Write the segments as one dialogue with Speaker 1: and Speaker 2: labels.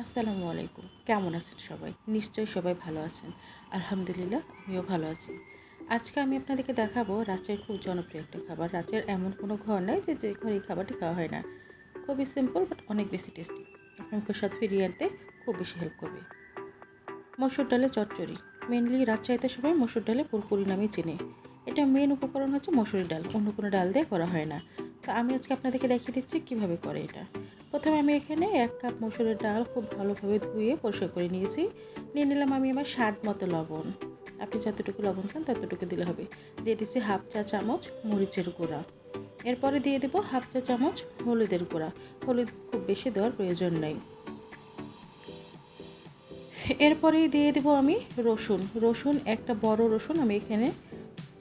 Speaker 1: আসসালামু আলাইকুম। কেমন আছেন সবাই? নিশ্চয়ই সবাই ভালো আছেন। আলহামদুলিল্লাহ আমিও ভালো আছি। আজকে আমি আপনাদেরকে দেখাবো রাতের খুব জনপ্রিয় একটা খাবার। রাতের এমন কোনো ঘর নাই যে ঘরে এই খাবারটি খাওয়া হয় না। খুবই সিম্পল বাট অনেক বেশি টেস্টি। আপনার মুখের স্বাদ ফিরিয়ে আনতে খুব বেশি হেল্প করবে। মসুর ডালের চচ্চড়ি। মেইনলি রাজশাহীতে সবাই মসুর ডালে পুরপুরি নামেই চেনে। এটা মেইন উপকরণ হচ্ছে মসুর ডাল। অন্য কোনো ডাল দিয়ে করা হয় না। তো আমি আজকে আপনাদেরকে দেখিয়ে দিচ্ছি কীভাবে করে এটা। প্রথমে আমি এখানে 1 কাপ মসুরের ডাল খুব ভালোভাবে ধুয়ে পরিষ্কার করে নিয়েছি। নিয়ে নিলাম আমি আমার স্বাদ মতো লবণ। আপনি যতটুকু লবণ খান ততটুকু দিলে হবে। দিয়ে দিচ্ছি হাফ চা চামচ মরিচের গুঁড়া। এরপরে দিয়ে দেবো হাফ চা চামচ হলুদের গুঁড়া। হলুদ খুব বেশি দেওয়ার প্রয়োজন নেই। এরপরেই দিয়ে দেবো আমি রসুন একটা বড় রসুন আমি এখানে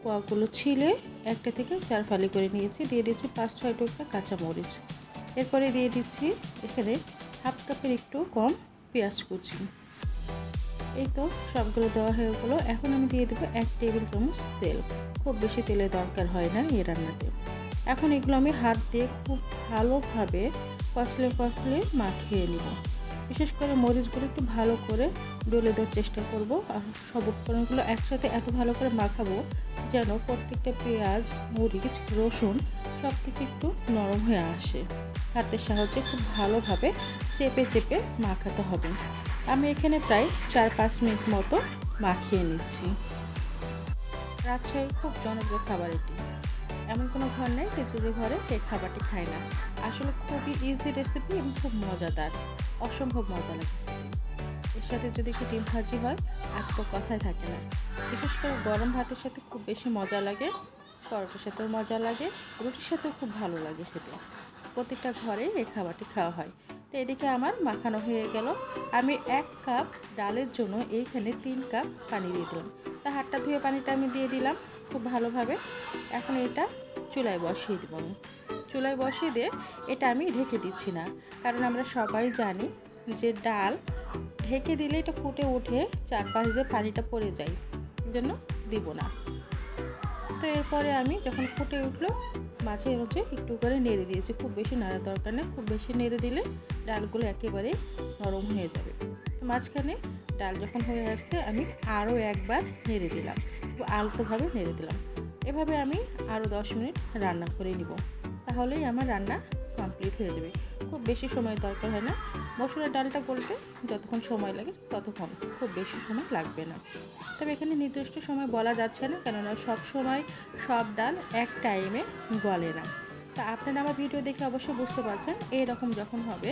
Speaker 1: কোয়াগুলো ছিলে 1 থেকে 4 ফালি করে নিয়েছি। দিয়ে দিচ্ছি 5-6 টুকরা কাঁচামরিচ। এরপরে দিয়ে দিচ্ছি এখানে হাফ কাপের একটু কম পেঁয়াজ কুচি। এই তো সবগুলো দেওয়া হয়ে গেলো। এখন আমি দিয়ে দেবো 1 টেবিল চামচ তেল। খুব বেশি তেলের দরকার হয় না এই রান্নাতে। এখন এগুলো আমি হাত দিয়ে খুব ভালোভাবে কষলে মাখিয়ে নিব। বিশেষ করে মরিচগুলো একটু ভালো করে ডলে দেওয়ার চেষ্টা করব। আর সব উপকরণগুলো একসাথে এত ভালো করে মাখাবো যেন প্রত্যেকটা পেঁয়াজ, মরিচ, রসুন সব কিছু একটু নরম হয়ে আসে। হাতের সাহায্যে খুব ভালোভাবে চেপে মাখাতে হবে। আমি এখানে প্রায় 4-5 মিনিট মতো মাখিয়ে নিচ্ছি। রাজশাহীর খুব জনপ্রিয় খাবার এটি। এমন কোনো ঘর নেই যে ঘরে এই খাবারটি খায় না। আসলে খুবই ইজি রেসিপি এবং খুব মজাদার, অসম্ভব মজা লাগে। এর সাথে যদি একটু ডিম ভাজি হয় আর তো কথাই থাকে না। বিশেষ করে গরম ভাতের সাথে খুব বেশি মজা লাগে, পরোটার সাথেও মজা লাগে, রুটির সাথেও খুব ভালো লাগে খেতে। প্রত্যেকটা ঘরে এই খাবারটি খাওয়া হয়। তো এদিকে আমার মাখানো হয়ে গেল। আমি 1 কাপ ডালের জন্য এইখানে 3 কাপ পানি দিয়ে দিলাম। তা হাতটা ধুয়ে পানিটা আমি দিয়ে দিলাম খুব ভালোভাবে। এখন এটা চুলায় বসিয়ে দেবো আমি। চুলায় বসিয়ে দিয়ে এটা আমি ঢেকে দিচ্ছি না, কারণ আমরা সবাই জানি যে ডাল ঢেকে দিলে এটা ফুটে উঠে চারপাশ দিয়ে পানিটা পড়ে যায়, জন্য দিব না। তো এরপরে আমি যখন ফুটে উঠলো মাঝে একটু করে নেড়ে দিয়েছি। খুব বেশি নাড়া দরকার নেই, খুব বেশি নেড়ে দিলে ডালগুলো একেবারেই নরম হয়ে যাবে। তো মাঝখানে ডাল যখন হয়ে আসছে আমি আরও একবার নেড়ে দিলাম, খুব আলতোভাবে নেড়ে দিলাম। এভাবে আমি আরও 10 মিনিট রান্না করে নিব, তাহলেই আমার রান্না কমপ্লিট হয়ে যাবে। খুব বেশি সময় দরকার হয় না। মসুরের ডালটা গলতে যতক্ষণ সময় লাগে ততক্ষণ, খুব বেশি সময় লাগবে না। তবে এখানে নির্দিষ্ট সময় বলা যাচ্ছে না, কেননা সব সময় সব ডাল এক টাইমে গলে না। তা আপনারা আমার ভিডিও দেখে অবশ্যই বুঝতে পারছেন এইরকম যখন হবে,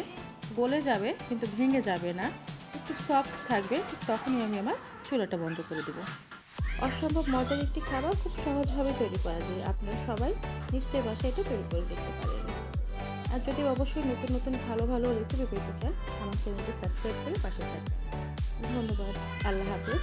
Speaker 1: গলে যাবে কিন্তু ভেঙে যাবে না, একটু সফট থাকবে, ঠিক তখনই আমি আমার চুলাটা বন্ধ করে দেবো। অসম্ভব মজার একটি খাবার খুব সহজভাবে তৈরি করা যায়। আপনারা সবাই নিশ্চয়ই বাসায় এটা তৈরি করে দেখতে পারেন। আর যদি অবশ্যই নতুন ভালো রেসিপি পেতে চান আমার চ্যানেলটি সাবস্ক্রাইব করে পাশে থাকবেন। ধন্যবাদ। আল্লাহ হাফেজ।